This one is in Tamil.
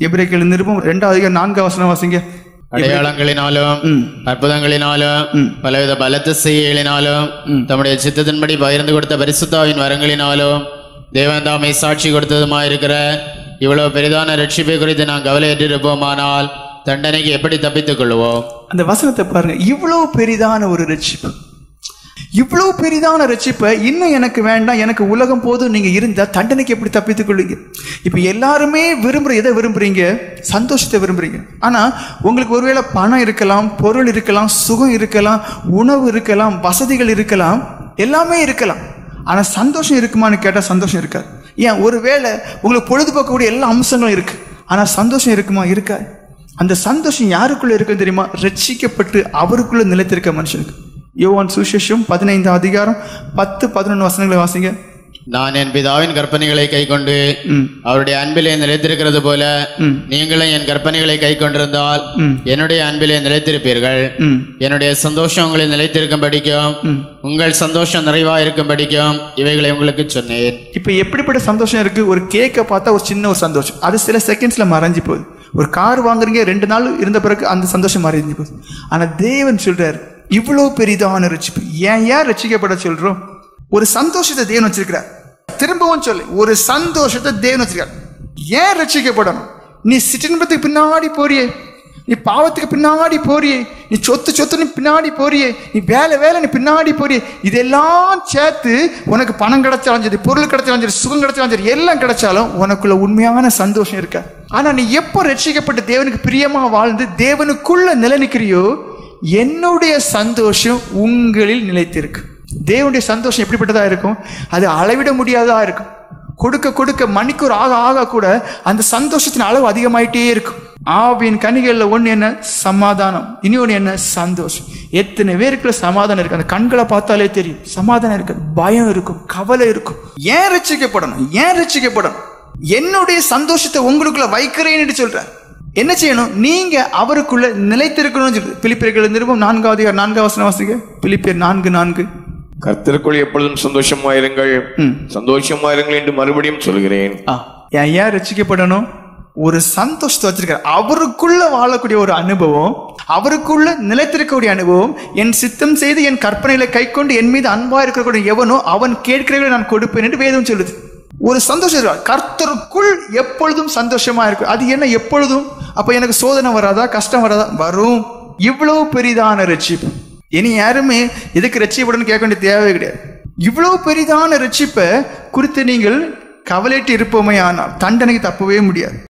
எபிரேயர் நிருபம் 2:4 வாசிங்க. அடையாளங்களினாலும் அற்புதங்களினாலும் பலவித பலத்த செய்கைகளினாலும் தம்முடைய சித்தத்தின்படி பகிர்ந்து கொடுத்த பரிசுத்தாவின் வரங்களினாலும் தேவன் தாமே சாட்சி கொடுத்ததுமாயிருக்கிற இவ்வளவு பெரிதான ரட்சிப்பை குறித்து நான் கவலையற்றிருப்போமானால் தண்டனைக்கு எப்படி தப்பித்துக் கொள்வோம்? அந்த வசனத்தை பாருங்க. இவ்வளவு பெரிதான ஒரு ரட்சிப்பு, இவ்வளவு பெரிதான ரட்சிப்பை இன்னும் எனக்கு வேண்டாம், எனக்கு உலகம் போதும் நீங்க இருந்தா தண்டனைக்கு எப்படி தப்பித்துக் கொள்வீங்க? இப்ப எல்லாருமே எதை விரும்புறீங்க? சந்தோஷத்தை விரும்புறீங்க. ஆனா உங்களுக்கு ஒருவேளை பணம் இருக்கலாம், பொருள் இருக்கலாம், சுகம் இருக்கலாம், உணவு இருக்கலாம், வசதிகள் இருக்கலாம், எல்லாமே இருக்கலாம். ஆனா சந்தோஷம் இருக்குமான்னு கேட்டா சந்தோஷம் இருக்காது. ஏன்? ஒருவேளை உங்களுக்கு பொழுதுபோக்கக்கூடிய எல்லா அம்சங்களும் இருக்கு, ஆனா சந்தோஷம் இருக்குமா? இருக்காது. அந்த சந்தோஷம் யாருக்குள்ள இருக்குன்னு தெரியுமா? ரட்சிக்கப்பட்டு அவருக்குள்ள நிலைத்திருக்க மனுஷனுக்கு. யோவான் சுவிசேஷம் 15:10-11 வாசிங்க. நான் என் பிதாவின் கற்பனைகளை கை கொண்டு அவருடைய அன்பிலே நிலைத்திருக்கிறது போல நீங்களும் என் கற்பனைகளை கை கொண்டிருந்தால் என்னுடைய அன்பிலே நிலைத்திருப்பீர்கள். என்னுடைய சந்தோஷம் உங்களை நிலைத்திருக்கும் படிக்கும், உங்கள் சந்தோஷம் நிறைவா இருக்கும் படிக்கும் இவைகளை உங்களுக்கு சொன்னேன். இப்ப எப்படிப்பட்ட சந்தோஷம் இருக்கு? ஒரு கேக்கை பார்த்தா ஒரு சின்ன ஒரு சந்தோஷம், அது சில செகண்ட்ஸ்ல மறைஞ்சு போகுது. ஒரு கார் வாங்குறீங்க, 2 நாள் இருந்த பிறகு அந்த சந்தோஷம் மறைஞ்சு போகுது. ஆனா தேவன் சொல்றாரு, இவ்வளவு பெரிதான ரட்சிப்பு. ஏன் ரட்சிக்கப்பட சொல்றோம்? ஒரு சந்தோஷத்தை தேவன் வச்சிருக்கிறார். திரும்பவும் சொல்லு, ஒரு சந்தோஷத்தை தேவன் வச்சிருக்கார். ஏன் ரட்சிக்கப்படணும்? நீ சிற்றின்பத்துக்கு பின்னாடி போறியே, நீ பாவத்துக்கு பின்னாடி போறியே, நீ சொத்து நீ பின்னாடி போறியே, நீ வேலை நீ பின்னாடி போறியே, இதெல்லாம் சேர்த்து உனக்கு பணம் கிடைச்சாலும் சரி, பொருள் கிடைச்சாலும் சரி, சுகம் கிடைச்சாலும் சரி, எல்லாம் கிடைச்சாலும் உனக்குள்ள உண்மையான சந்தோஷம் இருக்கா? ஆனா நீ எப்போ ரட்சிக்கப்பட்டு தேவனுக்கு பிரியமா வாழ்ந்து தேவனுக்குள்ள நிலை நிற்கிறியோ, என்னுடைய சந்தோஷம் உங்களில் நிலைத்திருக்கு. தேவனுடைய சந்தோஷம் எப்படிப்பட்டதா இருக்கும்? அது அளவிட முடியாததா இருக்கும். கொடுக்க கொடுக்க மணிக்கூர் ஆக கூட அந்த சந்தோஷத்தின் அளவு அதிகமாயிட்டே இருக்கும். ஆவின் கனிகள்ல ஒண்ணு என்ன? சமாதானம். இனி ஒண்ணு என்ன? சந்தோஷம். எத்தனை பேருக்குள்ள சமாதானம் இருக்கு? அந்த கண்களை பார்த்தாலே தெரியும். சமாதானம் இருக்கு, பயம் இருக்கும், கவலை இருக்கும். ஏன் ரட்சிக்கப்படணும்? என்னுடைய சந்தோஷத்தை உங்களுக்குள்ள வைக்கிறேன்னு சொல்ற. என்ன செய்யணும்? நீங்க அவருக்குள்ள நிலைத்திருக்கணும்னு சொல்லுது. பிலிப்பியர் நிருபம் 4:4 வாசிங்க. பிலிப்பியர் 4:4. கர்த்தருக்குள் எப்பொழுதும் சந்தோஷமாயிருங்கள் என்று மறுபடியும் சொல்கிறேன். ஏன் ரட்சிக்கப்படணும்? ஒரு சந்தோஷத்தை வச்சிருக்காரு. அவருக்குள்ள வாழக்கூடிய ஒரு அனுபவம், அவருக்குள்ள நிலைத்திருக்கக்கூடிய அனுபவம். என் சித்தம் செய்து என் கற்பனைகளை கை கொண்டு என் மீது அன்பா இருக்கக்கூடிய எவனோ அவன் கேட்கிறவர்களை நான் கொடுப்பேன் என்று வேதம் சொல்லுது. ஒரு சந்தோஷம், கர்த்தருக்குள் எப்பொழுதும் சந்தோஷமா இருக்கு. அது என்ன எப்பொழுதும்? அப்ப எனக்கு சோதனை வராதா, கஷ்டம் வராதா? வரும். இவ்வளவு பெரிதான ரட்சிப்பு. இனி யாருமே எதுக்கு ரட்சிக்கப்படணும்னு கேட்க வேண்டிய தேவை கிடையாது. இவ்வளவு பெரிதான ரட்சிப்பை குறித்து நீங்கள் கவலையிட்டு இருப்போமே ஆனால் தண்டனைக்கு தப்பவே முடியாது.